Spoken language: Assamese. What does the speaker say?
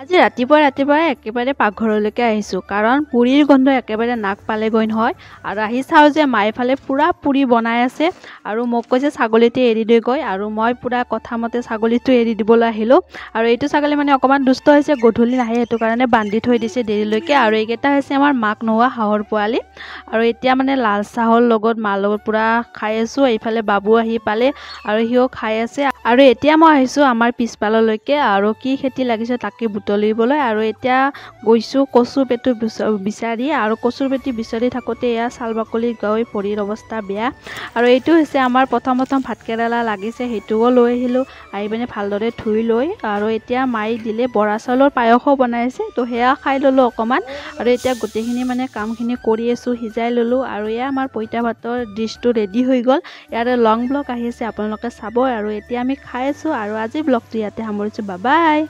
আজি ৰাতিপুৱাই একেবাৰে পাকঘৰলৈকে আহিছোঁ কাৰণ পুৰিৰ গোন্ধ একেবাৰে নাক পালেগৈ নহয় আৰু আহি চাওঁ যে মায়ে ফালে পুৰা পুৰি বনাই আছে আৰু মোক কৈছে ছাগলীটো এৰি দিগৈ আৰু মই পুৰা কথা মতে ছাগলীটো এৰি দিবলৈ আহিলোঁ আৰু এইটো ছাগলী মানে অকণমান দুষ্ট হৈছে, গধূলি নাহে সেইটো কাৰণে বান্ধি থৈ দিছে দেৰিলৈকে। আৰু এইকেইটা হৈছে আমাৰ মাক নোহোৱা হাঁহৰ পোৱালি আৰু এতিয়া মানে লাল চাহৰ লগত মাৰ লগত পুৰা খাই আছোঁ। এইফালে বাবু আহি পালে আৰু সিও খাই আছে আৰু এতিয়া মই আহিছোঁ আমাৰ পিছফাললৈকে আৰু কি খেতি লাগিছে তাকে বুটলিবলৈ। আৰু এতিয়া গৈছোঁ কচু পেটু বিচাৰি আৰু কচুৰ পেটি বিচাৰি থাকোঁতে এয়া চাল বাকলি গৈ ভৰিৰ অৱস্থা বেয়া। আৰু এইটো হৈছে আমাৰ প্ৰথম ভাতকেৰেলা লাগিছে, সেইটোও লৈ আহিলোঁ, আহি পিনে ভালদৰে ধুই লৈ আৰু এতিয়া মায়ে দিলে বৰা চাউলৰ পায়সো বনাইছে, তো সেয়া খাই ল'লোঁ অকণমান। আৰু এতিয়া গোটেইখিনি মানে কামখিনি কৰি আছোঁ, সিজাই ল'লোঁ আৰু এয়া আমাৰ পইতা ভাতৰ ডিছটো ৰেডি হৈ গ'ল। ইয়াৰে লং ব্লগ আহি আছে, আপোনালোকে চাব। আৰু এতিয়া আমি খাই আছোঁ আৰু আজি ব্লগটো ইয়াতে সামৰিছোঁ। Bye bye.